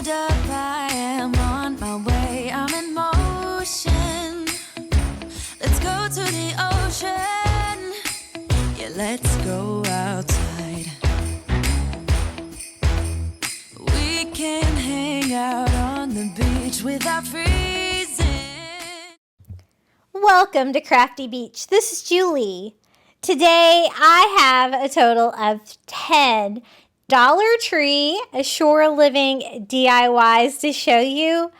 hold up, I am on my way. I'm in motion. Let's go to the ocean. Yeah, let's go outside. We can hang out on the beach without freezing. Welcome to Crafty Beach. This is Julie. Today I have a total of 10 Dollar Tree Shore Living DIYs to show you.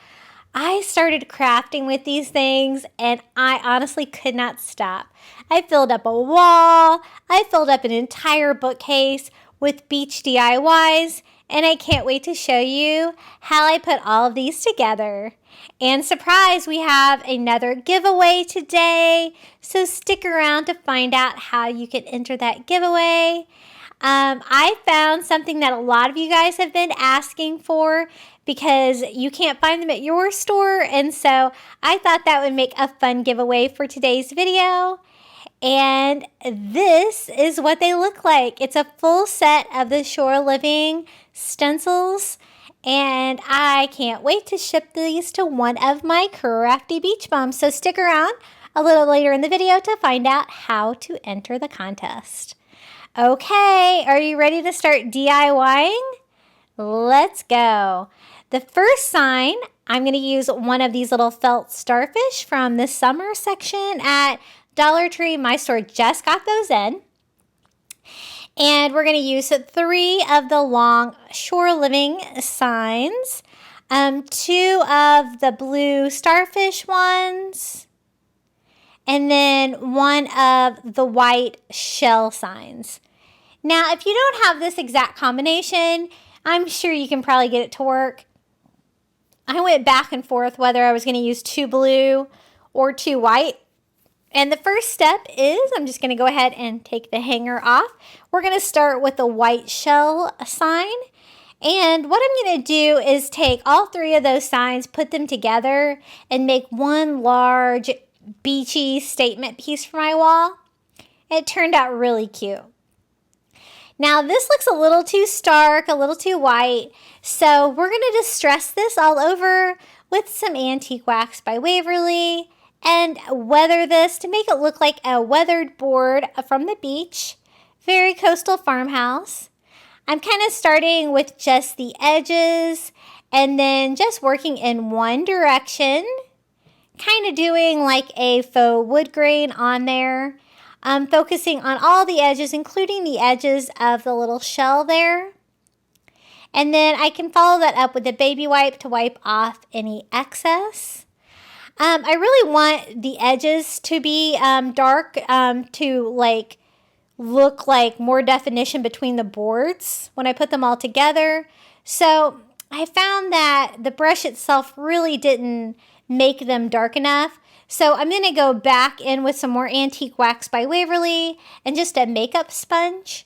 I started crafting with these things and I honestly could not stop. I filled up a wall, I filled up an entire bookcase with beach DIYs, and I can't wait to show you how I put all of these together. And surprise, we have another giveaway today, so stick around to find out how you can enter that giveaway. I found something that a lot of you guys have been asking for because you can't find them at your store, and so I thought that would make a fun giveaway for today's video. And this is what they look like. It's a full set of the Shore Living stencils, and I can't wait to ship these to one of my crafty beach bums. So stick around a little later in the video to find out how to enter the contest. Okay, are you ready to start DIYing? Let's go. The first sign, I'm going to use one of these little felt starfish from the summer section at Dollar Tree. My store just got those in. And we're going to use 3 of the long Shore Living signs, 2 of the blue starfish ones, and then 1 of the white shell signs. Now, if you don't have this exact combination, I'm sure you can probably get it to work. I went back and forth whether I was going to use 2 blue or 2 white. And the first step is I'm just going to go ahead and take the hanger off. We're going to start with the white shell sign. And what I'm going to do is take all 3 of those signs, put them together, and make one large beachy statement piece for my wall. It turned out really cute. Now this looks a little too stark, a little too white, so we're going to distress this all over with some antique wax by Waverly and weather this to make it look like a weathered board from the beach. Very coastal farmhouse. I'm kind of starting with just the edges and then just working in one direction, kind of doing like a faux wood grain on there. Focusing on all the edges, including the edges of the little shell there. And then I can follow that up with a baby wipe to wipe off any excess. I really want the edges to be dark to like look like more definition between the boards when I put them all together. So I found that the brush itself really didn't make them dark enough. So I'm going to go back in with some more antique wax by Waverly and just a makeup sponge.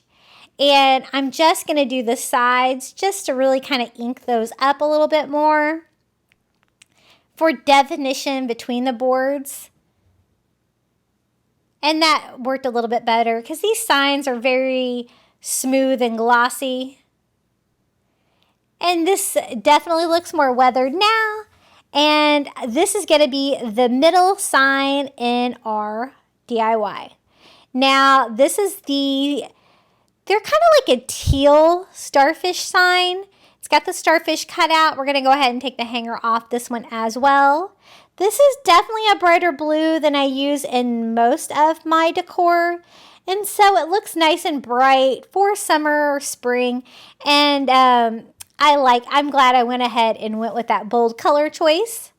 And I'm just going to do the sides just to really kind of ink those up a little bit more for definition between the boards. And that worked a little bit better because these signs are very smooth and glossy. And this definitely looks more weathered now. And this is going to be the middle sign in our DIY. Now, this is they're kind of like a teal starfish sign. It's got the starfish cut out. We're going to go ahead and take the hanger off this one as well. This is definitely a brighter blue than I use in most of my decor. And so it looks nice and bright for summer or spring. And I'm glad I went ahead and went with that bold color choice.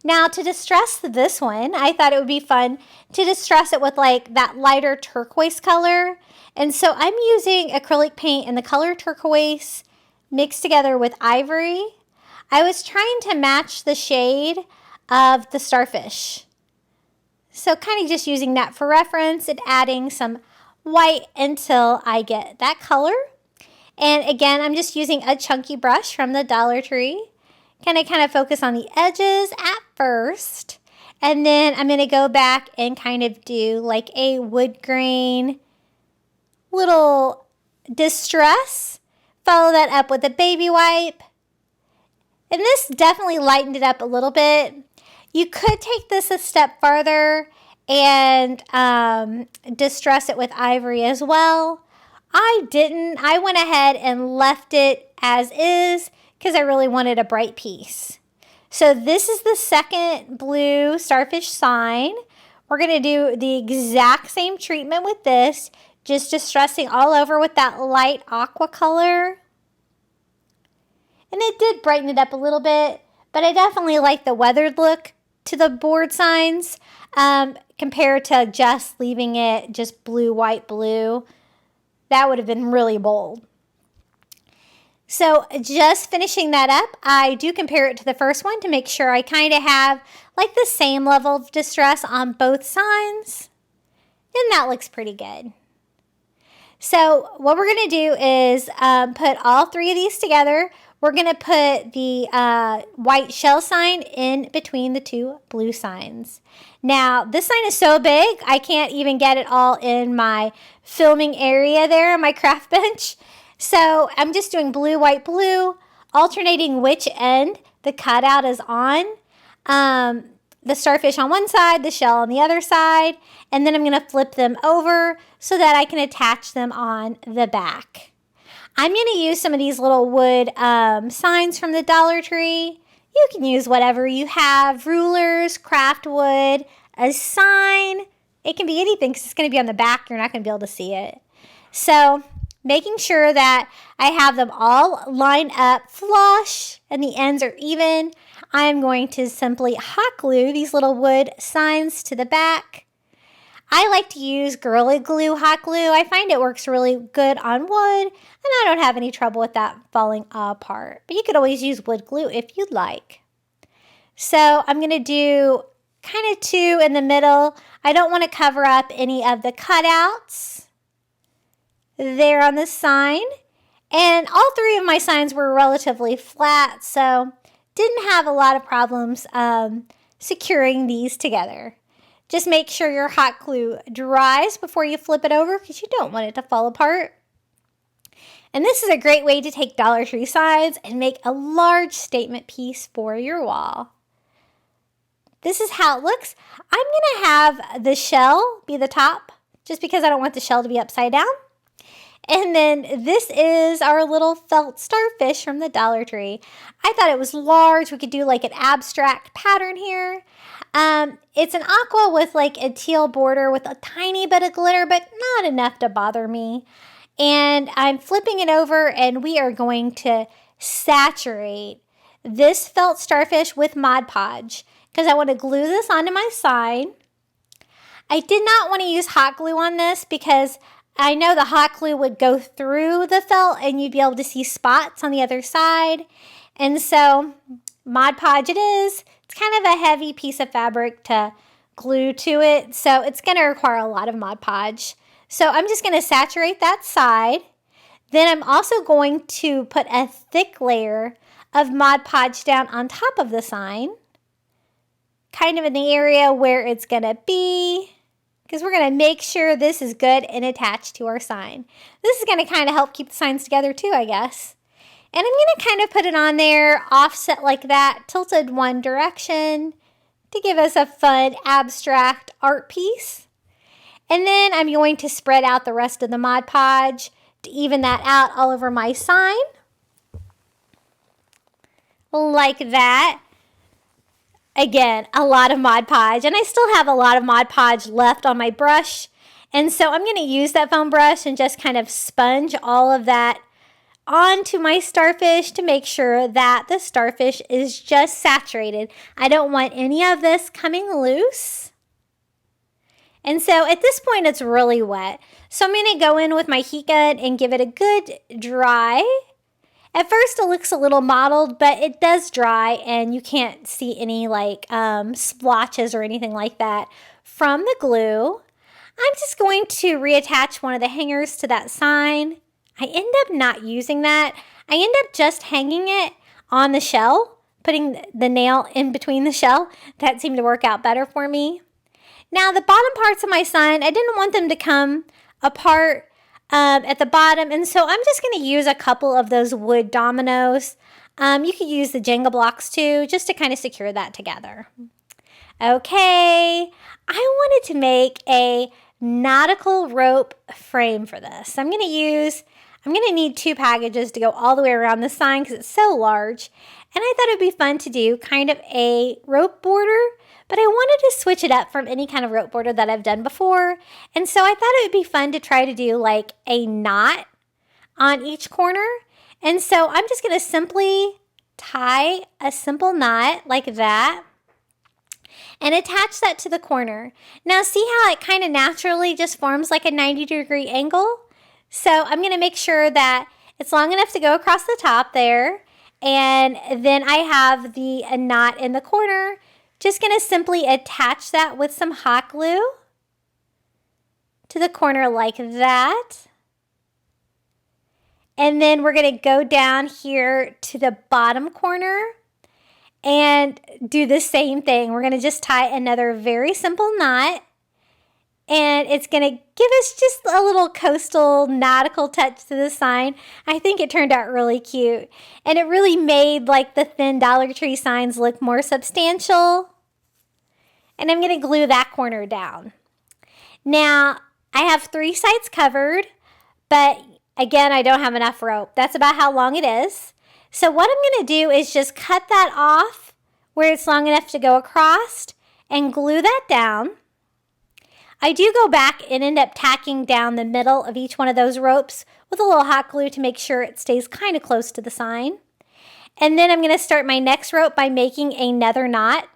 Now to distress this one, I thought it would be fun to distress it with like that lighter turquoise color. And so I'm using acrylic paint in the color turquoise mixed together with ivory. I was trying to match the shade of the starfish. So kind of just using that for reference and adding some white until I get that color. And again, I'm just using a chunky brush from the Dollar Tree. Kind of focus on the edges at first. And then I'm going to go back and kind of do like a wood grain little distress. Follow that up with a baby wipe. And this definitely lightened it up a little bit. You could take this a step farther and distress it with ivory as well. I didn't. I went ahead and left it as is because I really wanted a bright piece. So this is the second blue starfish sign. We're going to do the exact same treatment with this, just distressing all over with that light aqua color. And it did brighten it up a little bit, but I definitely like the weathered look to the board signs compared to just leaving it just blue, white, blue. That would have been really bold. So just finishing that up, I do compare it to the first one to make sure I kind of have like the same level of distress on both signs. And that looks pretty good. So what we're going to do is put all three of these together. We're going to put the white shell sign in between the two blue signs. Now, this sign is so big, I can't even get it all in my filming area there on my craft bench. So I'm just doing blue, white, blue, alternating which end the cutout is on. The starfish on one side, the shell on the other side, and then I'm going to flip them over so that I can attach them on the back. I'm going to use some of these little wood signs from the Dollar Tree. You can use whatever you have, rulers, craft wood, a sign. It can be anything because it's going to be on the back. You're not going to be able to see it. So making sure that I have them all lined up flush and the ends are even, I'm going to simply hot glue these little wood signs to the back. I like to use Gorilla Glue hot glue. I find it works really good on wood, and I don't have any trouble with that falling apart. But you could always use wood glue if you'd like. So I'm going to do kind of two in the middle. I don't want to cover up any of the cutouts there on the sign. And all three of my signs were relatively flat, so didn't have a lot of problems securing these together. Just make sure your hot glue dries before you flip it over because you don't want it to fall apart. And this is a great way to take Dollar Tree signs and make a large statement piece for your wall. This is how it looks. I'm going to have the shell be the top just because I don't want the shell to be upside down. And then this is our little felt starfish from the Dollar Tree. I thought it was large. We could do like an abstract pattern here. It's an aqua with like a teal border with a tiny bit of glitter, but not enough to bother me. And I'm flipping it over and we are going to saturate this felt starfish with Mod Podge because I want to glue this onto my sign. I did not want to use hot glue on this because I know the hot glue would go through the felt and you'd be able to see spots on the other side. And so Mod Podge it is. It's kind of a heavy piece of fabric to glue to it, so it's going to require a lot of Mod Podge. So I'm just going to saturate that side. Then I'm also going to put a thick layer of Mod Podge down on top of the sign, kind of in the area where it's going to be, because we're going to make sure this is good and attached to our sign. This is going to kind of help keep the signs together too, I guess. And I'm going to kind of put it on there, offset like that, tilted one direction to give us a fun abstract art piece. And then I'm going to spread out the rest of the Mod Podge to even that out all over my sign. Like that. Again, a lot of Mod Podge. And I still have a lot of Mod Podge left on my brush. And so I'm going to use that foam brush and just kind of sponge all of that onto my starfish to make sure that the starfish is just saturated. I don't want any of this coming loose. And so at this point it's really wet. So I'm going to go in with my heat gun and give it a good dry. At first it looks a little mottled, but it does dry and you can't see any like splotches or anything like that from the glue. I'm just going to reattach one of the hangers to that sign. I end up not using that. I end up just hanging it on the shell, putting the nail in between the shell. That seemed to work out better for me. Now the bottom parts of my sign, I didn't want them to come apart at the bottom, and so I'm just going to use a couple of those wood dominoes. You could use the Jenga blocks too, just to kind of secure that together. Okay, I wanted to make a nautical rope frame for this. I'm going to need 2 packages to go all the way around the sign because it's so large. And I thought it would be fun to do kind of a rope border, but I wanted to switch it up from any kind of rope border that I've done before. And so I thought it would be fun to try to do like a knot on each corner. And so I'm just going to simply tie a simple knot like that and attach that to the corner. Now see how it kind of naturally just forms like a 90-degree angle? So I'm going to make sure that it's long enough to go across the top there. And then I have the knot in the corner. Just going to simply attach that with some hot glue to the corner like that. And then we're going to go down here to the bottom corner and do the same thing. We're going to just tie another very simple knot. And it's going to give us just a little coastal nautical touch to the sign. I think it turned out really cute. And it really made like the thin Dollar Tree signs look more substantial. And I'm going to glue that corner down. Now, I have 3 sides covered, but again, I don't have enough rope. That's about how long it is. So what I'm going to do is just cut that off where it's long enough to go across and glue that down. I do go back and end up tacking down the middle of each one of those ropes with a little hot glue to make sure it stays kind of close to the sign. And then I'm going to start my next rope by making another knot.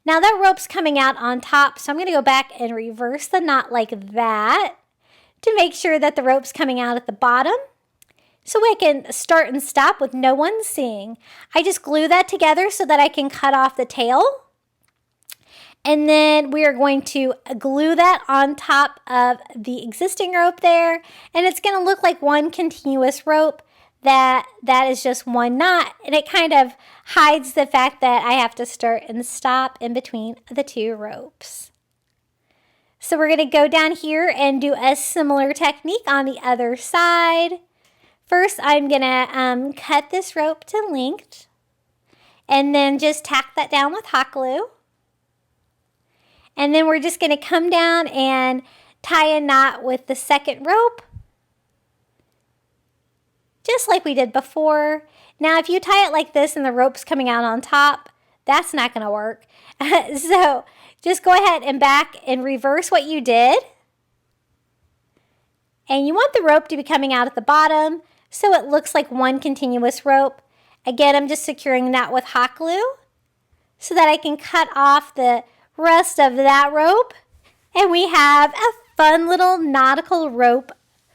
Now that rope's coming out on top, so I'm going to go back and reverse the knot like that to make sure that the rope's coming out at the bottom so I can start and stop with no one seeing. I just glue that together so that I can cut off the tail. And then we are going to glue that on top of the existing rope there. And it's going to look like one continuous rope that is just one knot. And it kind of hides the fact that I have to start and stop in between the 2 ropes. So we're going to go down here and do a similar technique on the other side. First, I'm going to cut this rope to length. And then just tack that down with hot glue. And then we're just going to come down and tie a knot with the second rope, just like we did before. Now, if you tie it like this and the rope's coming out on top, that's not going to work. So just go ahead and back and reverse what you did. And you want the rope to be coming out at the bottom so it looks like one continuous rope. Again, I'm just securing that with hot glue so that I can cut off the rest of that rope, and we have a fun little nautical rope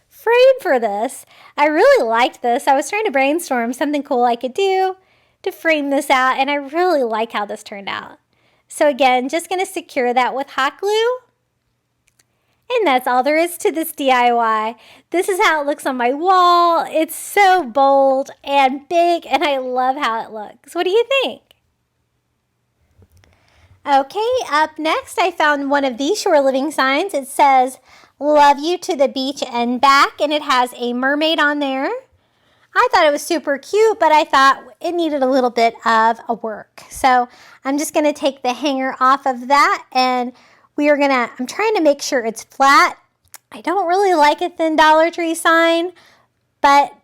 frame for this. I really liked this. I was trying to brainstorm something cool I could do to frame this out, and I really like how this turned out. So again, just going to secure that with hot glue, and that's all there is to this DIY. This is how it looks on my wall. It's so bold and big, and I love how it looks. What do you think? Okay, up next, I found one of these shore living signs. It says, "Love you to the beach and back," and it has a mermaid on there. I thought it was super cute, but I thought it needed a little bit of a work. So I'm just going to take the hanger off of that, and I'm trying to make sure it's flat. I don't really like a thin Dollar Tree sign, but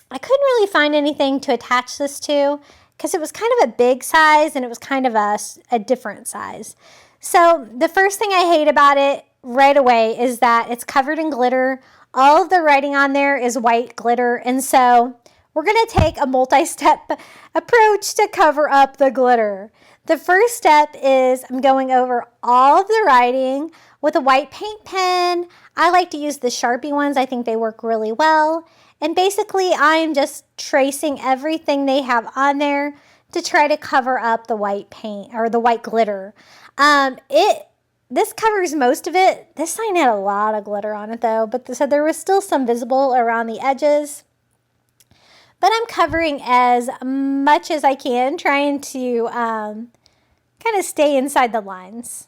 I couldn't really find anything to attach this to, because it was kind of a big size and it was kind of a different size. So the first thing I hate about it right away is that it's covered in glitter. All of the writing on there is white glitter, and so we're going to take a multi-step approach to cover up the glitter. The first step is I'm going over all of the writing with a white paint pen. I like to use the Sharpie ones. I think they work really well. And basically, I am just tracing everything they have on there to try to cover up the white paint or the white glitter. This covers most of it. This sign had a lot of glitter on it though, so there was still some visible around the edges. But I'm covering as much as I can, trying to kind of stay inside the lines.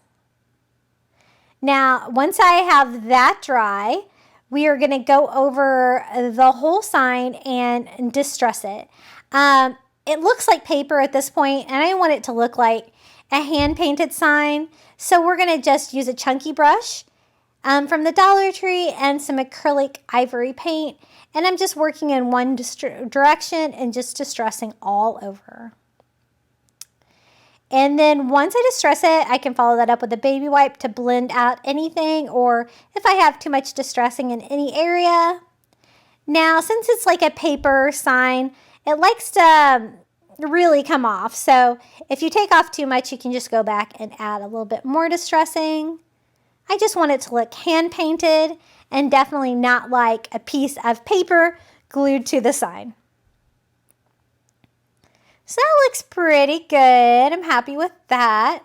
Now, once I have that dry, we are going to go over the whole sign and distress it. it looks like paper at this point, and I want it to look like a hand-painted sign. So we're going to just use a chunky brush from the Dollar Tree and some acrylic ivory paint. And I'm just working in one direction and just distressing all over. And then once I distress it, I can follow that up with a baby wipe to blend out anything, or if I have too much distressing in any area. Now, since it's like a paper sign, it likes to really come off. So if you take off too much, you can just go back and add a little bit more distressing. I just want it to look hand painted and definitely not like a piece of paper glued to the sign. So that looks pretty good. I'm happy with that.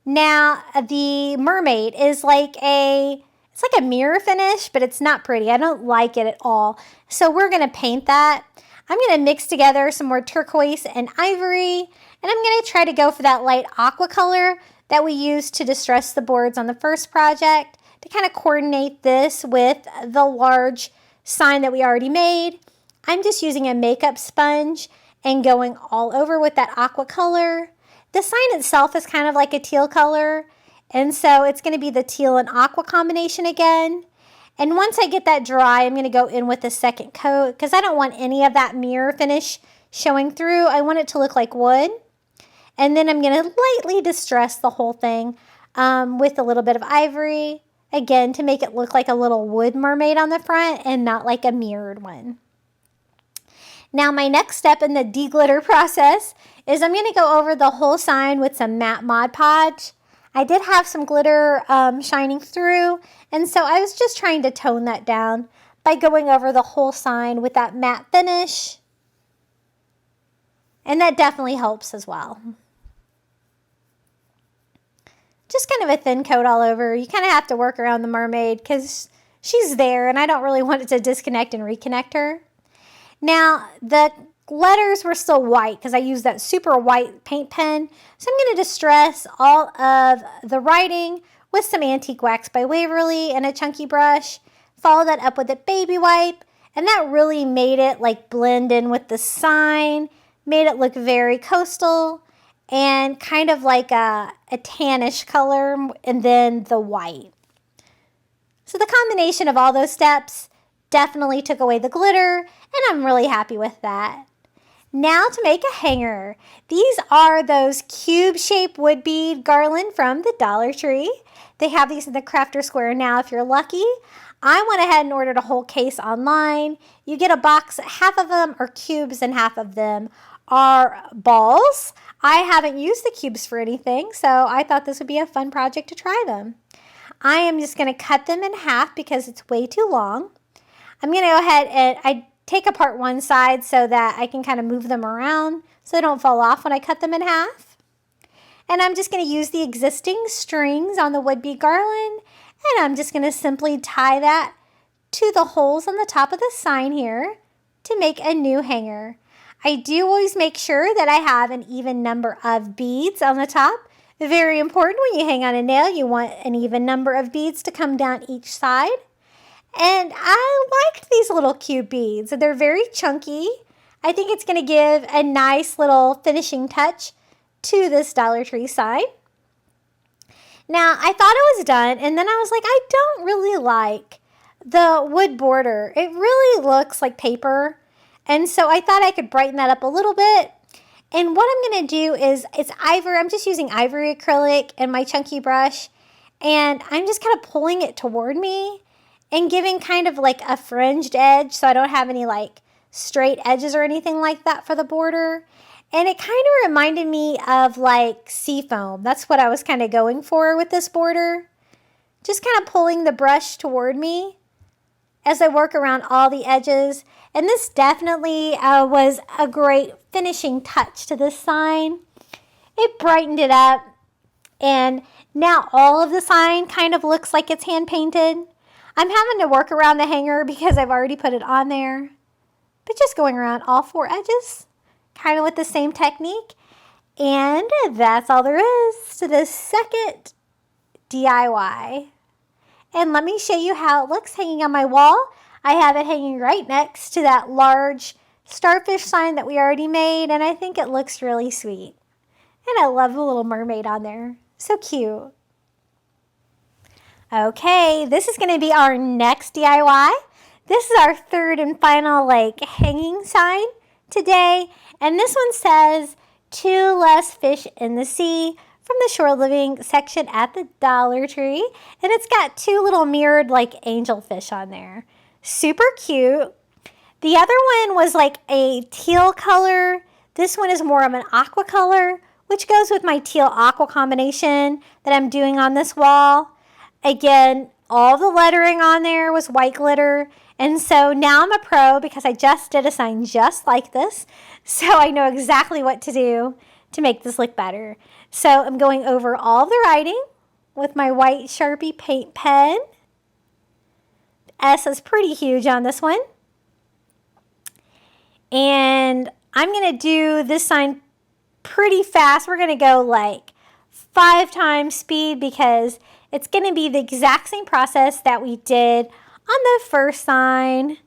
Now the mermaid is like it's like a mirror finish, but it's not pretty. I don't like it at all. So we're going to paint that. I'm going to mix together some more turquoise and ivory, and I'm going to try to go for that light aqua color that we used to distress the boards on the first project to kind of coordinate this with the large sign that we already made. I'm just using a makeup sponge and going all over with that aqua color. The sign itself is kind of like a teal color, and so it's going to be the teal and aqua combination again. And once I get that dry, I'm going to go in with a second coat because I don't want any of that mirror finish showing through. I want it to look like wood. And then I'm going to lightly distress the whole thing with a little bit of ivory, again, to make it look like a little wood mermaid on the front and not like a mirrored one. Now, my next step in the deglitter process is I'm going to go over the whole sign with some matte Mod Podge. I did have some glitter shining through, and so I was just trying to tone that down by going over the whole sign with that matte finish. And that definitely helps as well. Just kind of a thin coat all over. You kind of have to work around the mermaid because she's there, and I don't really want it to disconnect and reconnect her. Now, the letters were still white because I used that super white paint pen. So I'm going to distress all of the writing with some antique wax by Waverly and a chunky brush. Follow that up with a baby wipe. And that really made it like blend in with the sign. Made it look very coastal and kind of like a tannish color, and then the white. So the combination of all those steps definitely took away the glitter, and I'm really happy with that. Now to make a hanger. These are those cube-shaped wood bead garland from the Dollar Tree. They have these in the Crafter Square now if you're lucky. I went ahead and ordered a whole case online. You get a box, half of them are cubes and half of them are balls. I haven't used the cubes for anything, so I thought this would be a fun project to try them. I am just going to cut them in half because it's way too long. I'm going to go ahead and I take apart one side so that I can kind of move them around so they don't fall off when I cut them in half. And I'm just going to use the existing strings on the wood bead garland, and I'm just going to simply tie that to the holes on the top of the sign here to make a new hanger. I do always make sure that I have an even number of beads on the top. Very important when you hang on a nail, you want an even number of beads to come down each side. And I liked these little cute beads. They're very chunky. I think it's going to give a nice little finishing touch to this Dollar Tree sign. Now, I thought it was done, and then I was like, I don't really like the wood border. It really looks like paper. And so I thought I could brighten that up a little bit. And what I'm going to do is, it's ivory. I'm just using ivory acrylic and my chunky brush. And I'm just kind of pulling it toward me and giving kind of like a fringed edge so I don't have any like straight edges or anything like that for the border. And it kind of reminded me of like sea foam. That's what I was kind of going for with this border. Just kind of pulling the brush toward me as I work around all the edges. And this definitely was a great finishing touch to this sign. It brightened it up. And now all of the sign kind of looks like it's hand painted. I'm having to work around the hanger because I've already put it on there. But just going around all four edges, kind of with the same technique. And that's all there is to the second DIY. And let me show you how it looks hanging on my wall. I have it hanging right next to that large starfish sign that we already made, and I think it looks really sweet. And I love the little mermaid on there. So cute. Okay, this is going to be our next DIY. This is our third and final hanging sign today. And this one says, "Two less fish in the sea," from the shore living section at the Dollar Tree. And it's got two little mirrored angelfish on there. Super cute. The other one was a teal color. This one is more of an aqua color, which goes with my teal aqua combination that I'm doing on this wall. Again, all the lettering on there was white glitter. And so now I'm a pro because I just did a sign just like this. So I know exactly what to do to make this look better. So I'm going over all the writing with my white Sharpie paint pen. S is pretty huge on this one. And I'm going to do this sign pretty fast. We're going to go 5 times speed because it's going to be the exact same process that we did on the first sign.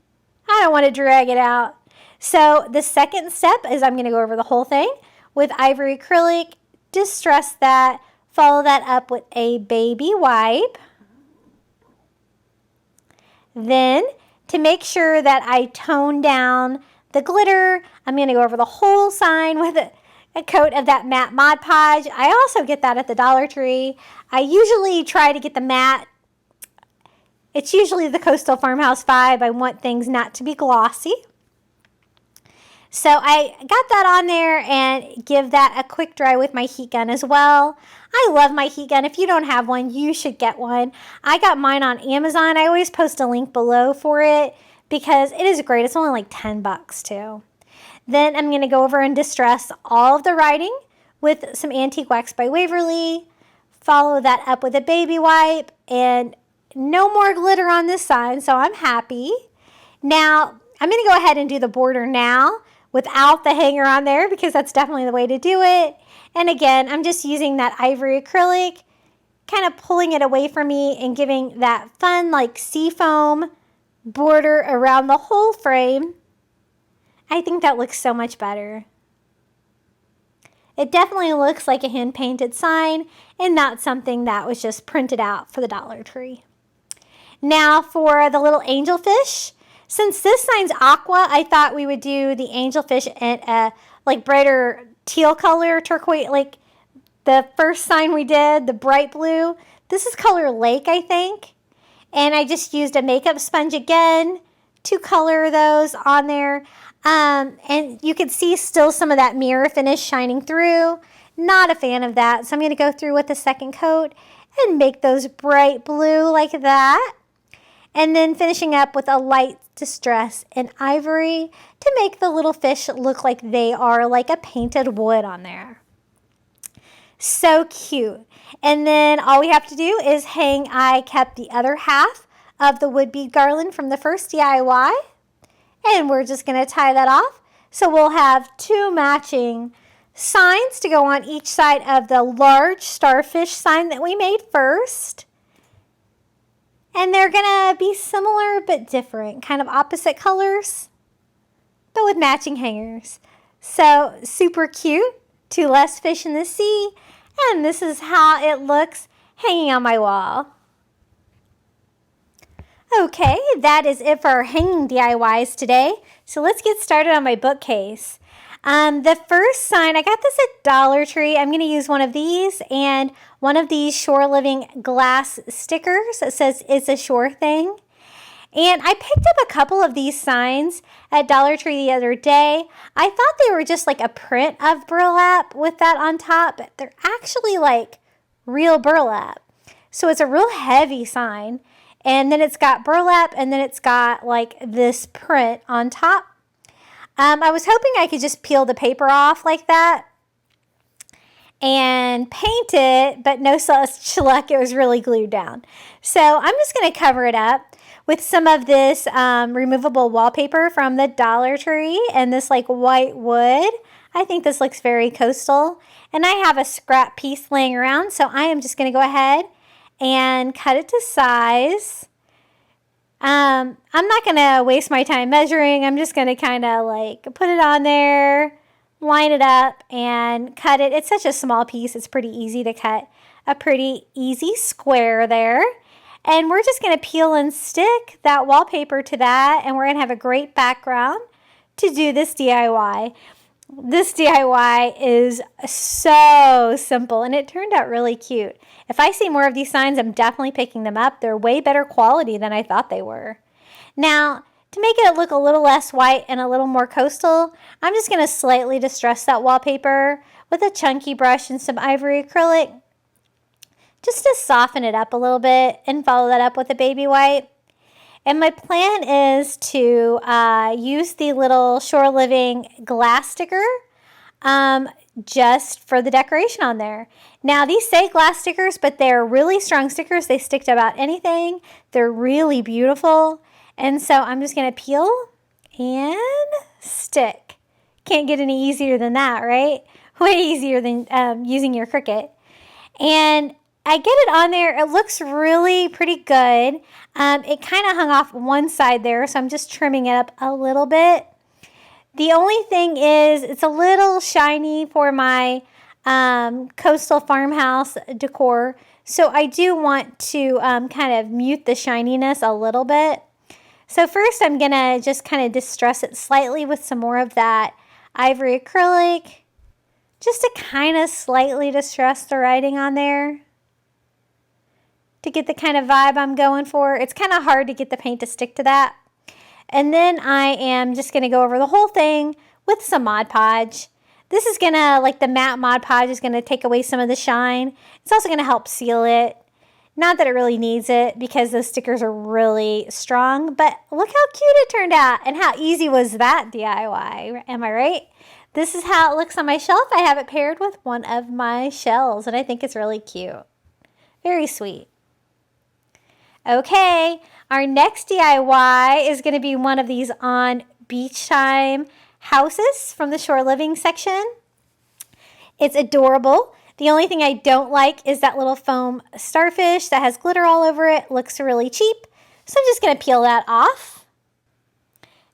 I don't want to drag it out. So the second step is I'm going to go over the whole thing with ivory acrylic, distress that, follow that up with a baby wipe. Then to make sure that I tone down the glitter, I'm going to go over the whole sign with a coat of that matte Mod Podge. I also get that at the Dollar Tree. I usually try to get the matte. It's usually the Coastal Farmhouse 5. I want things not to be glossy. So I got that on there and give that a quick dry with my heat gun as well. I love my heat gun. If you don't have one, you should get one. I got mine on Amazon. I always post a link below for it because it is great. It's only $10 too. Then I'm going to go over and distress all of the writing with some Antique Wax by Waverly. Follow that up with a baby wipe and no more glitter on this side, so I'm happy. Now, I'm going to go ahead and do the border now without the hanger on there because that's definitely the way to do it. And again, I'm just using that ivory acrylic, kind of pulling it away from me and giving that fun seafoam border around the whole frame. I think that looks so much better. It definitely looks like a hand-painted sign and not something that was just printed out for the Dollar Tree. Now for the little angelfish. Since this sign's aqua, I thought we would do the angelfish in a brighter teal color, turquoise, like the first sign we did, the bright blue. This is color Lake, I think. And I just used a makeup sponge again to color those on there. And you can see still some of that mirror finish shining through. Not a fan of that. So I'm going to go through with the second coat and make those bright blue like that. And then finishing up with a light distress in ivory to make the little fish look like they are like a painted wood on there. So cute. And then all we have to do is hang. I kept the other half of the wood bead garland from the first DIY. And we're just going to tie that off. So we'll have 2 matching signs to go on each side of the large starfish sign that we made first. And they're going to be similar but different, kind of opposite colors, but with matching hangers. So super cute, 2 less fish in the sea, and this is how it looks hanging on my wall. Okay, that is it for our hanging DIYs today. So let's get started on my bookcase. The first sign, I got this at Dollar Tree. I'm going to use one of these and one of these Shore Living glass stickers. It says it's a shore thing. And I picked up a couple of these signs at Dollar Tree the other day. I thought they were just like a print of burlap with that on top, but they're actually like real burlap. So it's a real heavy sign. And then it's got burlap and then it's got like this print on top. I was hoping I could just peel the paper off like that and paint it, but no such luck. It was really glued down. So I'm just going to cover it up with some of this removable wallpaper from the Dollar Tree and this like white wood. I think this looks very coastal. And I have a scrap piece laying around, so I am just going to go ahead and cut it to size. I'm not going to waste my time measuring. I'm just going to kind of like put it on there, line it up, and cut it. It's such a small piece. It's pretty easy to cut a pretty easy square there. And we're just going to peel and stick that wallpaper to that, and we're going to have a great background to do this DIY. This DIY is so simple, and it turned out really cute. If I see more of these signs, I'm definitely picking them up. They're way better quality than I thought they were. Now, to make it look a little less white and a little more coastal, I'm just going to slightly distress that wallpaper with a chunky brush and some ivory acrylic, just to soften it up a little bit, and follow that up with a baby white. And my plan is to use the little Shore Living glass sticker just for the decoration on there. Now, these say glass stickers, but they're really strong stickers. They stick to about anything. They're really beautiful. And so I'm just going to peel and stick. Can't get any easier than that, right? Way easier than using your Cricut. And I get it on there. It looks really pretty good. It kind of hung off one side there, so I'm just trimming it up a little bit. The only thing is it's a little shiny for my coastal farmhouse decor, so I do want to kind of mute the shininess a little bit. So first I'm going to just kind of distress it slightly with some more of that ivory acrylic, just to kind of slightly distress the writing on there, to get the kind of vibe I'm going for. It's kind of hard to get the paint to stick to that. And then I am just going to go over the whole thing with some Mod Podge. This is going to, like the matte Mod Podge is going to take away some of the shine. It's also going to help seal it. Not that it really needs it because those stickers are really strong, but look how cute it turned out, and how easy was that DIY, am I right? This is how it looks on my shelf. I have it paired with one of my shells, and I think it's really cute. Very sweet. Okay, our next DIY is going to be one of these on beach time houses from the Shore Living section. It's adorable. The only thing I don't like is that little foam starfish that has glitter all over it. Looks really cheap, so I'm just going to peel that off.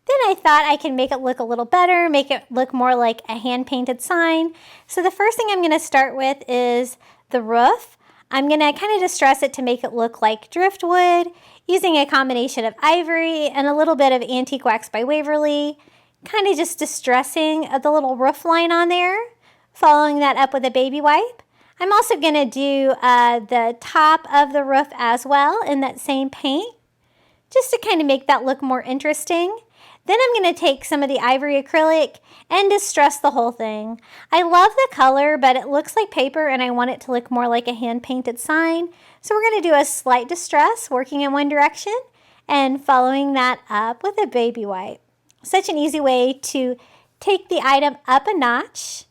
Then I thought I can make it look a little better, make it look more like a hand-painted sign. So the first thing I'm going to start with is the roof. I'm going to kind of distress it to make it look like driftwood, using a combination of ivory and a little bit of Antique Wax by Waverly, kind of just distressing the little roof line on there, following that up with a baby wipe. I'm also going to do the top of the roof as well in that same paint, just to kind of make that look more interesting. Then I'm going to take some of the ivory acrylic and distress the whole thing. I love the color, but it looks like paper and I want it to look more like a hand-painted sign. So we're going to do a slight distress, working in one direction and following that up with a baby wipe. Such an easy way to take the item up a notch.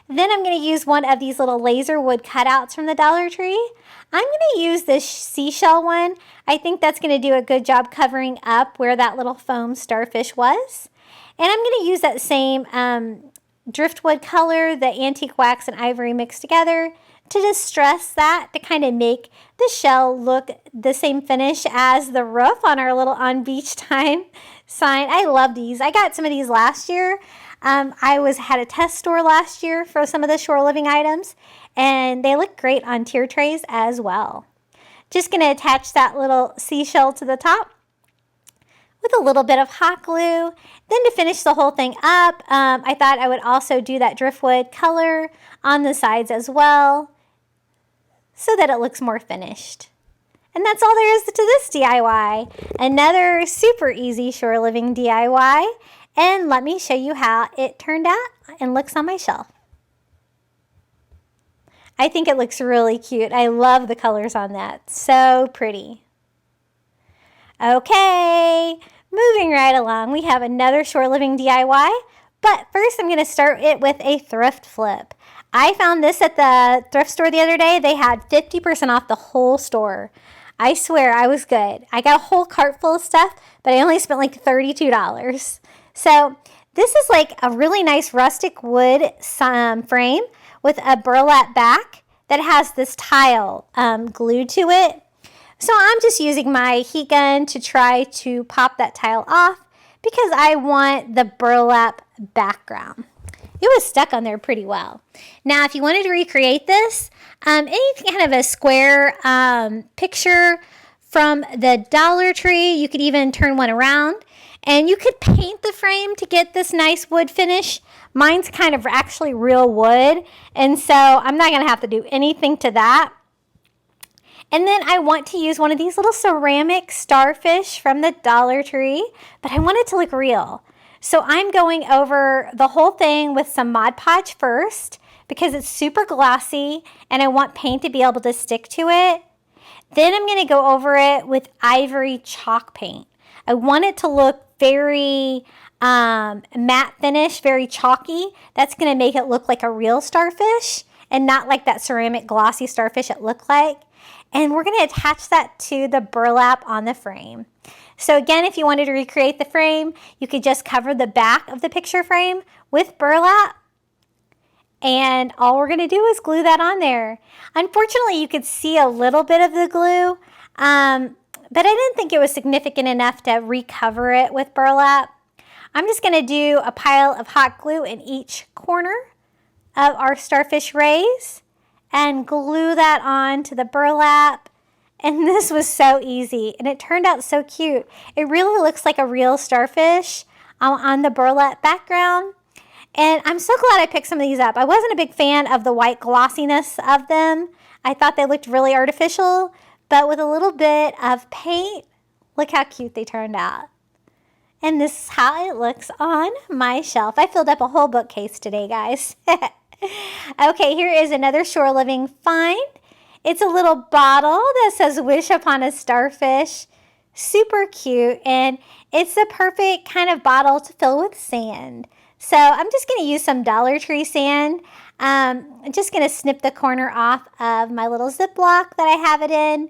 Then I'm going to use one of these little laser wood cutouts from the Dollar Tree. I'm going to use this seashell one. I think that's going to do a good job covering up where that little foam starfish was. And I'm going to use that same driftwood color, the Antique Wax and ivory mixed together, to distress that, to kind of make the shell look the same finish as the roof on our little on beach time sign. I love these. I got some of these last year. I had a test store last year for some of the Shore Living items, and they look great on tier trays as well. Just going to attach that little seashell to the top with a little bit of hot glue. Then to finish the whole thing up, I thought I would also do that driftwood color on the sides as well, so that it looks more finished. And that's all there is to this DIY. Another super easy Shore Living DIY. And let me show you how it turned out and looks on my shelf. I think it looks really cute. I love the colors on that. So pretty. Okay, moving right along, we have another Shore Living DIY. But first I'm going to start it with a thrift flip. I found this at the thrift store the other day. They had 50% off the whole store. I swear I was good. I got a whole cart full of stuff, but I only spent like $32. So this is like a really nice rustic wood frame with a burlap back that has this tile glued to it. So I'm just using my heat gun to try to pop that tile off because I want the burlap background. It was stuck on there pretty well. Now, if you wanted to recreate this, any kind of a square picture from the Dollar Tree, you could even turn one around, and you could paint the frame to get this nice wood finish. Mine's kind of actually real wood, and so I'm not going to have to do anything to that. And then I want to use one of these little ceramic starfish from the Dollar Tree, but I want it to look real. So I'm going over the whole thing with some Mod Podge first because it's super glossy and I want paint to be able to stick to it. Then I'm going to go over it with ivory chalk paint. I want it to look very matte finish, very chalky. That's going to make it look like a real starfish and not like that ceramic glossy starfish it looked like. And we're going to attach that to the burlap on the frame. So again, if you wanted to recreate the frame, you could just cover the back of the picture frame with burlap. And all we're going to do is glue that on there. Unfortunately, you could see a little bit of the glue, but I didn't think it was significant enough to recover it with burlap. I'm just going to do a pile of hot glue in each corner of our starfish rays and glue that on to the burlap. And this was so easy, and it turned out so cute. It really looks like a real starfish on the burlap background. And I'm so glad I picked some of these up. I wasn't a big fan of the white glossiness of them. I thought they looked really artificial, but with a little bit of paint, look how cute they turned out. And this is how it looks on my shelf. I filled up a whole bookcase today, guys. Okay, here is another Shore Living find. It's a little bottle that says "Wish upon a Starfish." Super cute, and it's the perfect kind of bottle to fill with sand. So I'm just going to use some Dollar Tree sand. I'm just going to snip the corner off of my little Ziploc that I have it in.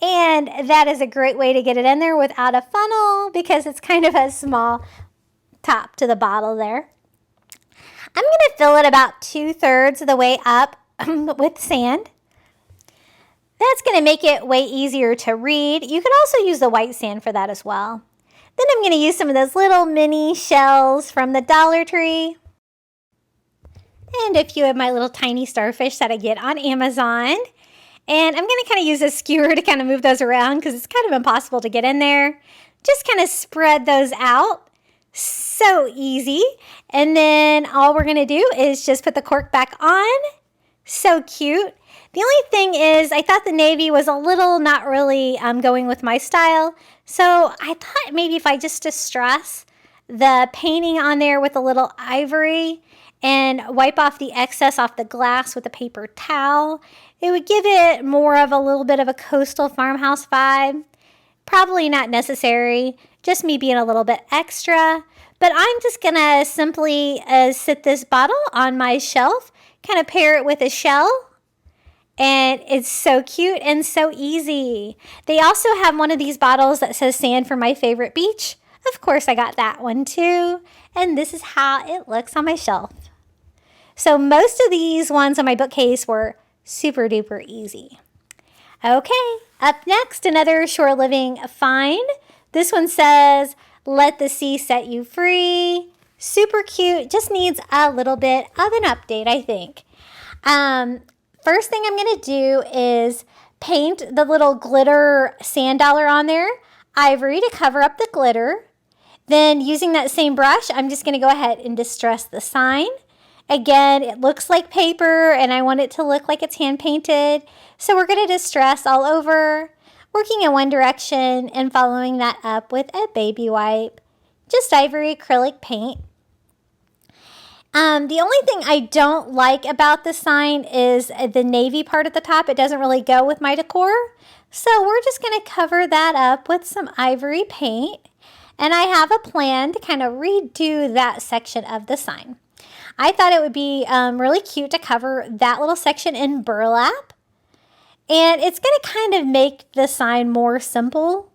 And that is a great way to get it in there without a funnel because it's kind of a small top to the bottle there. I'm going to fill it about 2/3 of the way up with sand. That's going to make it way easier to read. You could also use the white sand for that as well. Then I'm going to use some of those little mini shells from the Dollar Tree. And a few of my little tiny starfish that I get on Amazon. And I'm going to kind of use a skewer to kind of move those around because it's kind of impossible to get in there. Just kind of spread those out. So easy. And then all we're going to do is just put the cork back on. So cute. The only thing is I thought the navy was a little not really going with my style. So I thought maybe if I just distress the painting on there with a little ivory and wipe off the excess off the glass with a paper towel, it would give it more of a little bit of a coastal farmhouse vibe. Probably not necessary, just me being a little bit extra. But I'm just going to simply sit this bottle on my shelf, kind of pair it with a shell. And it's so cute and so easy. They also have one of these bottles that says "Sand for my favorite beach." Of course, I got that one too. And this is how it looks on my shelf. So most of these ones on my bookcase were super duper easy. Okay, up next, another Shore Living find. This one says, "Let the sea set you free." Super cute, just needs a little bit of an update, I think. First thing I'm going to do is paint the little glitter sand dollar on there, ivory to cover up the glitter. Then using that same brush, I'm just going to go ahead and distress the sign. Again, it looks like paper and I want it to look like it's hand painted. So we're going to distress all over, working in one direction and following that up with a baby wipe. Just ivory acrylic paint. The only thing I don't like about the sign is the navy part at the top. It doesn't really go with my decor. So we're just going to cover that up with some ivory paint. And I have a plan to kind of redo that section of the sign. I thought it would be really cute to cover that little section in burlap. And it's going to kind of make the sign more simple.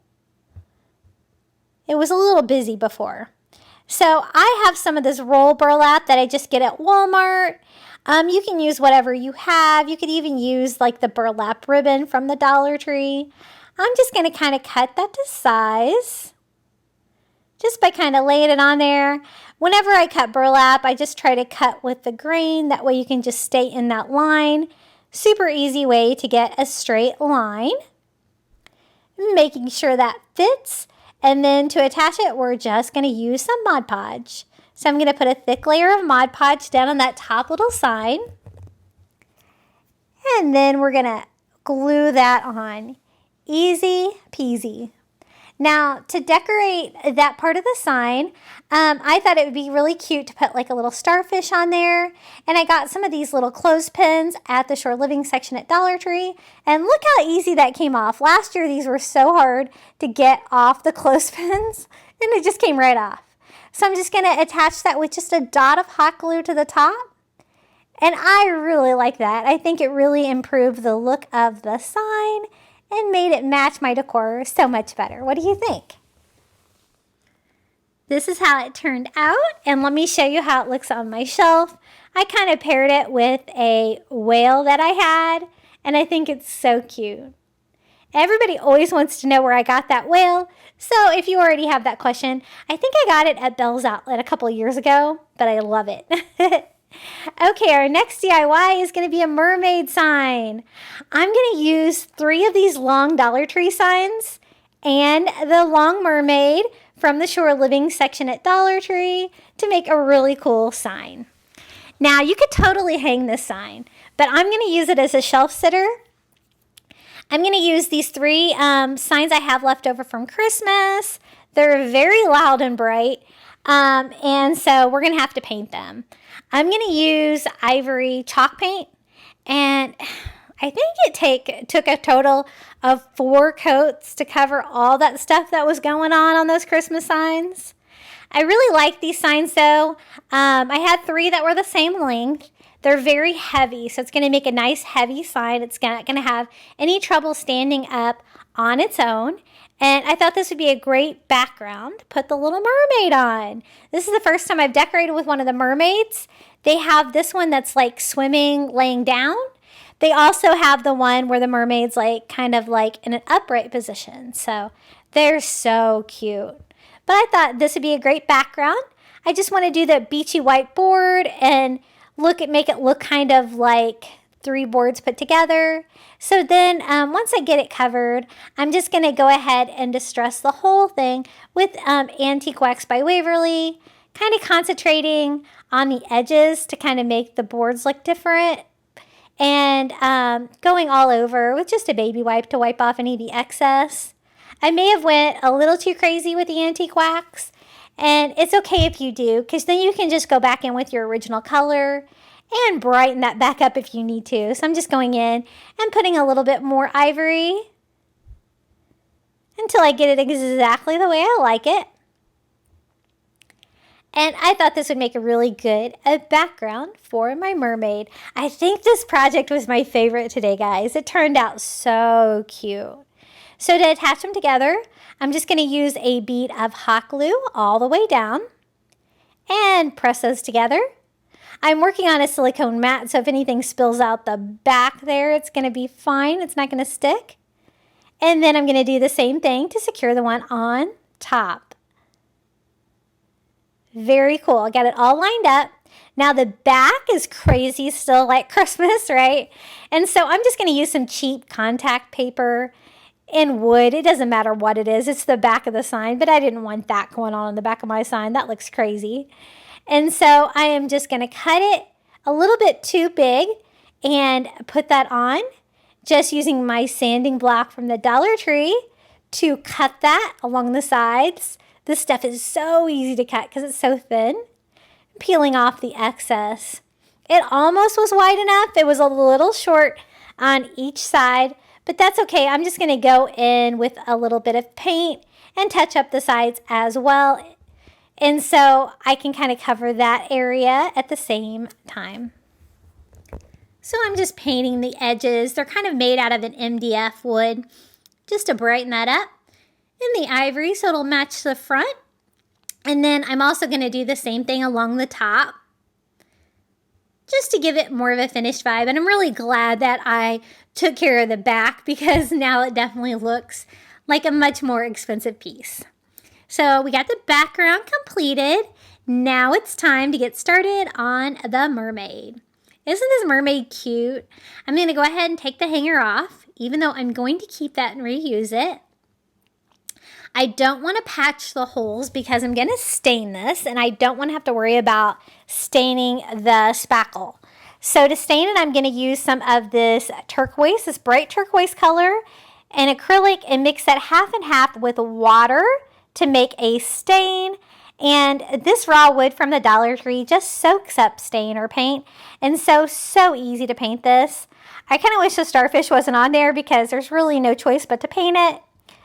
It was a little busy before. So I have some of this roll burlap that I just get at Walmart. You can use whatever you have. You could even use like the burlap ribbon from the Dollar Tree. I'm just going to kind of cut that to size just by kind of laying it on there. Whenever I cut burlap, I just try to cut with the grain. That way you can just stay in that line. Super easy way to get a straight line. Making sure that fits. And then to attach it, we're just going to use some Mod Podge. So I'm going to put a thick layer of Mod Podge down on that top little sign. And then we're going to glue that on. Easy peasy. Now, to decorate that part of the sign, I thought it would be really cute to put like a little starfish on there. And I got some of these little clothespins at the Shore Living section at Dollar Tree. And look how easy that came off. Last year, these were so hard to get off the clothespins, and it just came right off. So I'm just going to attach that with just a dot of hot glue to the top. And I really like that. I think it really improved the look of the sign and made it match my decor so much better. What do you think? This is how it turned out, and let me show you how it looks on my shelf. I kind of paired it with a whale that I had, and I think it's so cute. Everybody always wants to know where I got that whale, so if you already have that question, I think I got it at Bell's Outlet a couple years ago, but I love it. Okay, our next DIY is going to be a mermaid sign. I'm going to use 3 of these long Dollar Tree signs and the long mermaid from the Shore Living section at Dollar Tree to make a really cool sign. Now, you could totally hang this sign, but I'm going to use it as a shelf sitter. I'm going to use these 3 signs I have left over from Christmas. They're very loud and bright, and so we're going to have to paint them. I'm going to use ivory chalk paint, and I think it took a total of 4 coats to cover all that stuff that was going on those Christmas signs. I really like these signs though. I had 3 that were the same length. They're very heavy, so it's going to make a nice heavy sign. It's not going to have any trouble standing up on its own. And I thought this would be a great background to put the little mermaid on. This is the first time I've decorated with one of the mermaids. They have this one that's like swimming, laying down. They also have the one where the mermaid's like kind of like in an upright position. So they're so cute. But I thought this would be a great background. I just want to do the beachy whiteboard and make it look kind of like 3 boards put together. So then once I get it covered, I'm just going to go ahead and distress the whole thing with Antique Wax by Waverly, kind of concentrating on the edges to kind of make the boards look different, and going all over with just a baby wipe to wipe off any of the excess. I may have went a little too crazy with the Antique Wax, and it's okay if you do, because then you can just go back in with your original color and brighten that back up if you need to. So I'm just going in and putting a little bit more ivory until I get it exactly the way I like it. And I thought this would make a really good background for my mermaid. I think this project was my favorite today, guys. It turned out so cute. So to attach them together, I'm just going to use a bead of hot glue all the way down and press those together. I'm working on a silicone mat, so if anything spills out the back there, it's going to be fine. It's not going to stick. And then I'm going to do the same thing to secure the one on top. Very cool. I got it all lined up. Now the back is crazy, still like Christmas, right? And so I'm just going to use some cheap contact paper and wood. It doesn't matter what it is. It's the back of the sign, but I didn't want that going on the back of my sign. That looks crazy. And so I am just going to cut it a little bit too big and put that on, just using my sanding block from the Dollar Tree to cut that along the sides. This stuff is so easy to cut because it's so thin. Peeling off the excess. It almost was wide enough. It was a little short on each side, but that's okay. I'm just going to go in with a little bit of paint and touch up the sides as well. And so I can kind of cover that area at the same time. So I'm just painting the edges. They're kind of made out of an MDF wood just to brighten that up. In the ivory, so it'll match the front. And then I'm also going to do the same thing along the top. just to give it more of a finished vibe. And I'm really glad that I took care of the back because now it definitely looks like a much more expensive piece. So we got the background completed. Now it's time to get started on the mermaid. Isn't this mermaid cute? I'm going to go ahead and take the hanger off, even though I'm going to keep that and reuse it. I don't want to patch the holes because I'm going to stain this, and I don't want to have to worry about staining the spackle. So to stain it, I'm going to use some of this turquoise, this bright turquoise color, and acrylic, and mix that half and half with water to make a stain. And this raw wood from the Dollar Tree just soaks up stain or paint, and so easy to paint this. I kind of wish the starfish wasn't on there because there's really no choice but to paint it.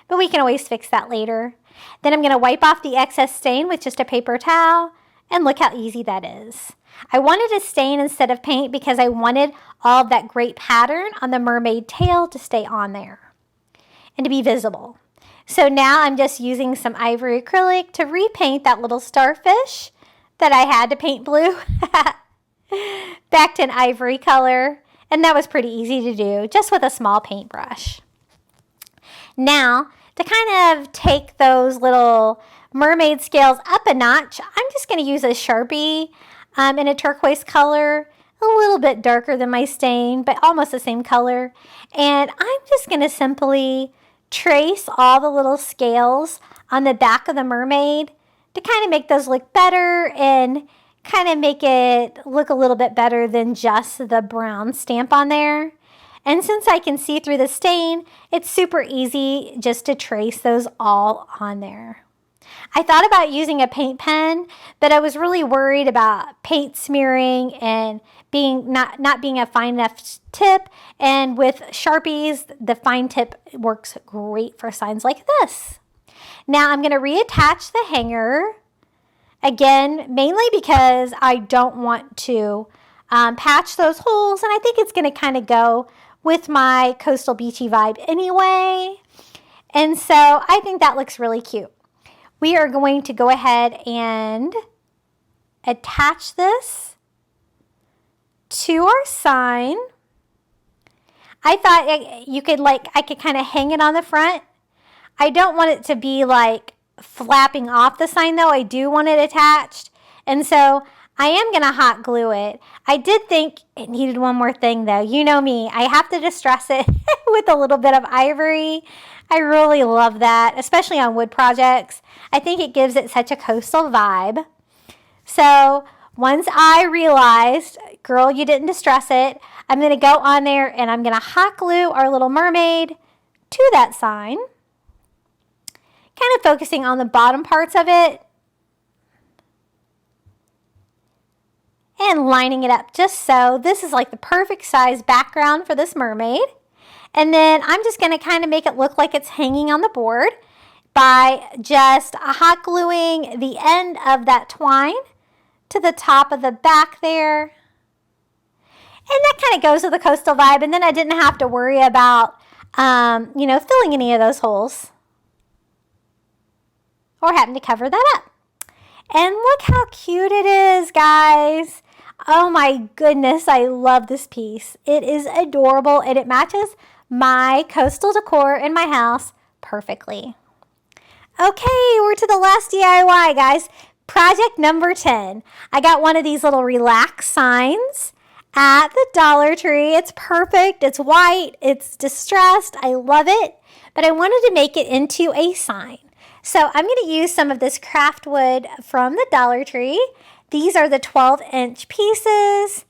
But we can always fix that later. Then I'm going to wipe off the excess stain with just a paper towel. And look how easy that is. I wanted to stain instead of paint because I wanted all of that great pattern on the mermaid tail to stay on there and to be visible. So now I'm just using some ivory acrylic to repaint that little starfish that I had to paint blue back to an ivory color. And that was pretty easy to do just with a small paintbrush. Now, to kind of take those little mermaid scales up a notch, I'm just going to use a Sharpie in a turquoise color, a little bit darker than my stain, but almost the same color. And I'm just going to simply trace all the little scales on the back of the mermaid to kind of make those look better and kind of make it look a little bit better than just the brown stamp on there. And since I can see through the stain, it's super easy just to trace those all on there. I thought about using a paint pen, but I was really worried about paint smearing and being not being a fine enough tip. And with Sharpies, the fine tip works great for signs like this. Now I'm going to reattach the hanger, again, mainly because I don't want to patch those holes, and I think it's going to kind of go with my coastal beachy vibe anyway. And so I think that looks really cute. We are going to go ahead and attach this to our sign. I thought I could kind of hang it on the front. I don't want it to be like flapping off the sign though. I do want it attached. And so I am going to hot glue it. I did think it needed one more thing though. You know me, I have to distress it with a little bit of ivory. I really love that, especially on wood projects. I think it gives it such a coastal vibe. So once I realized, girl, you didn't distress it, I'm going to go on there and I'm going to hot glue our little mermaid to that sign. Kind of focusing on the bottom parts of it. And lining it up just so. This is like the perfect size background for this mermaid. And then I'm just going to kind of make it look like it's hanging on the board by just hot gluing the end of that twine to the top of the back there. And that kind of goes with the coastal vibe. And then I didn't have to worry about, filling any of those holes or having to cover that up. And look how cute it is, guys. Oh my goodness, I love this piece. It is adorable and it matches my coastal decor in my house perfectly. Okay, we're to the last DIY, guys. Project number 10. I got one of these little relax signs at the Dollar Tree. It's perfect. It's white. It's distressed. I love it. But I wanted to make it into a sign. So I'm going to use some of this craft wood from the Dollar Tree. These are the 12-inch pieces.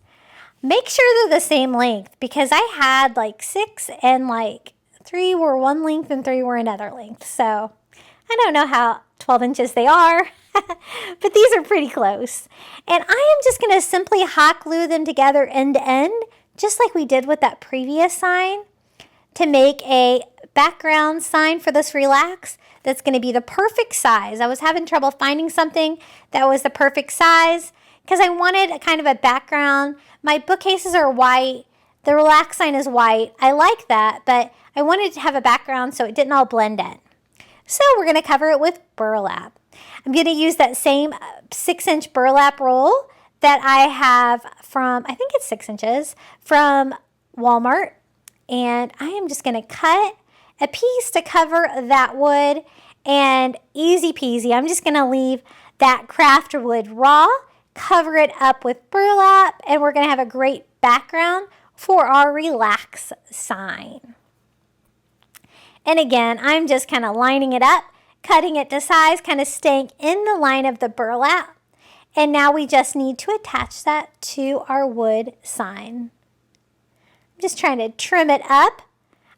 Make sure they're the same length because I had like 6 and like 3 were one length and 3 were another length. So I don't know how 12 inches they are, but these are pretty close. And I am just going to simply hot glue them together end to end, just like we did with that previous sign, to make a background sign for this relax that's going to be the perfect size. I was having trouble finding something that was the perfect size because I wanted a kind of a background. My bookcases are white. The relax sign is white. I like that, but I wanted to have a background so it didn't all blend in. So we're going to cover it with burlap. I'm going to use that same 6-inch burlap roll that I have from, I think it's 6 inches, from Walmart. And I am just going to cut a piece to cover that wood, and easy peasy. I'm just going to leave that craft wood raw, cover it up with burlap, and we're going to have a great background for our relax sign. And again, I'm just kind of lining it up, cutting it to size, kind of staying in the line of the burlap. And now we just need to attach that to our wood sign. I'm just trying to trim it up.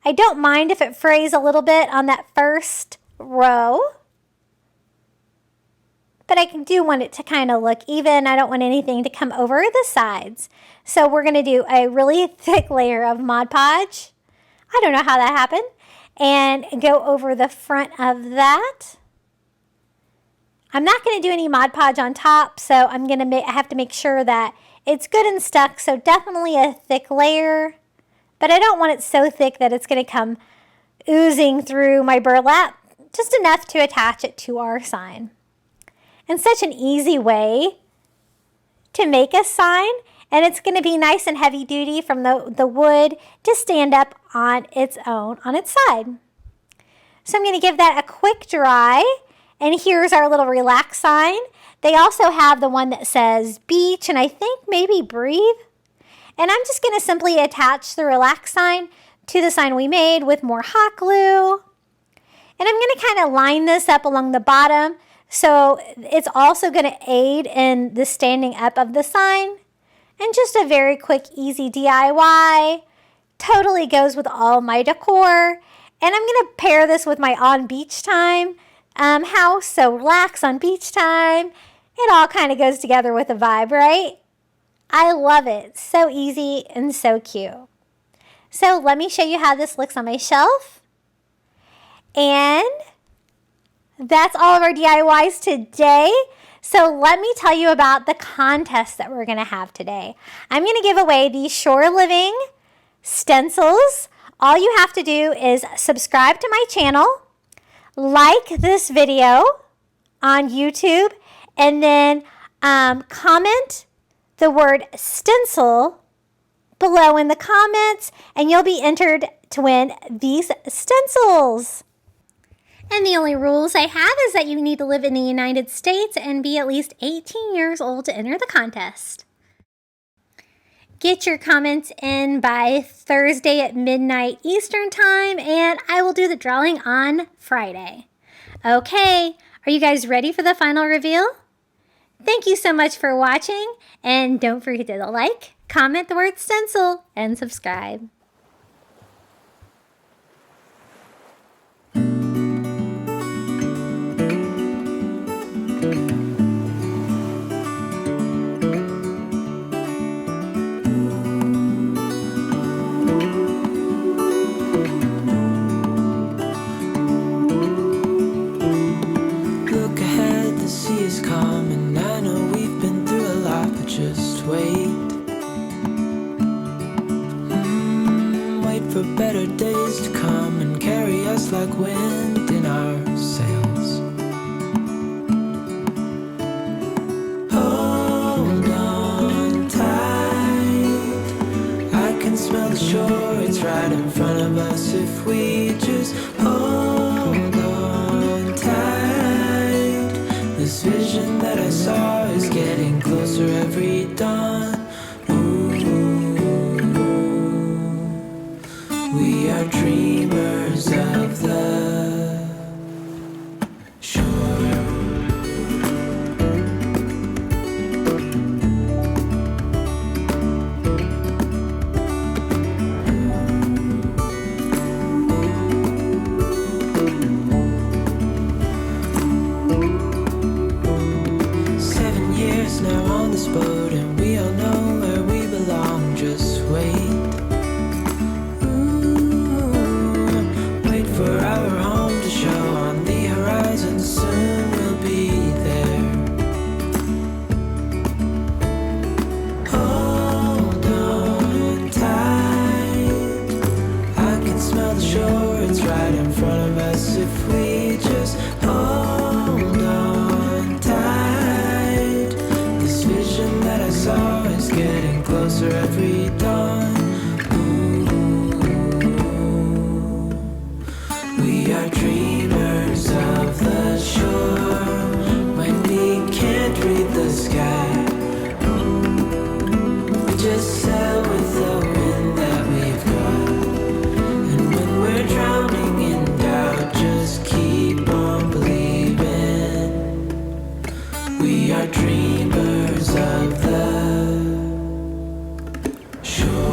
I don't mind if it frays a little bit on that first row, but I do want it to kind of look even. I don't want anything to come over the sides. So we're going to do a really thick layer of Mod Podge. I don't know how that happened. And go over the front of that. I'm not going to do any Mod Podge on top, so I have to make sure that it's good and stuck. So definitely a thick layer, but I don't want it so thick that it's going to come oozing through my burlap. Just enough to attach it to our sign. And such an easy way to make a sign. And it's going to be nice and heavy duty from the wood to stand up on its own, on its side. So I'm going to give that a quick dry. And here's our little relax sign. They also have the one that says beach and I think maybe breathe. And I'm just going to simply attach the relax sign to the sign we made with more hot glue. And I'm going to kind of line this up along the bottom. So it's also going to aid in the standing up of the sign. And just a very quick, easy DIY. Totally goes with all my decor. And I'm going to pair this with my on beach time house. So relax on beach time. It all kind of goes together with a vibe, right? I love it. So easy and so cute. So let me show you how this looks on my shelf. And that's all of our DIYs today. So let me tell you about the contest that we're going to have today. I'm going to give away these Shore Living stencils. All you have to do is subscribe to my channel, like this video on YouTube, and then comment the word stencil below in the comments, and you'll be entered to win these stencils. And the only rules I have is that you need to live in the United States and be at least 18 years old to enter the contest. Get your comments in by Thursday at midnight Eastern time, and I will do the drawing on Friday. Okay, are you guys ready for the final reveal? Thank you so much for watching, and don't forget to like, comment the word stencil, and subscribe. For better days to come and carry us like wind in our sails. Hold on tight, I can smell the shore, it's right in front of us if we just hold on tight. This vision that I saw is getting closer every dawn. We are dreamers of the shore. every dawn. Ooh. We are dreamers of the shore when we can't read the sky. We just sail with the wind that we've got. And when we're drowning in doubt, just keep on believing. We are dreamers of the shore.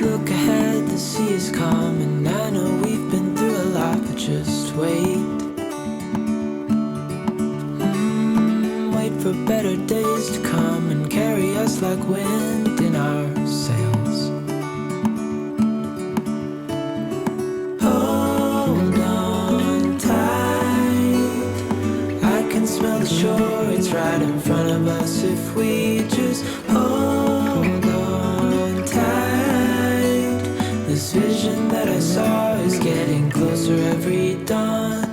Look ahead, the sea is calm, and I know we've been through a lot, but just wait. Wait for better days to come and carry us like wind in our sails. Hold on tight, I can smell the shore, it's right in front of us if we just hold on tight. This vision that I saw is getting closer every dawn.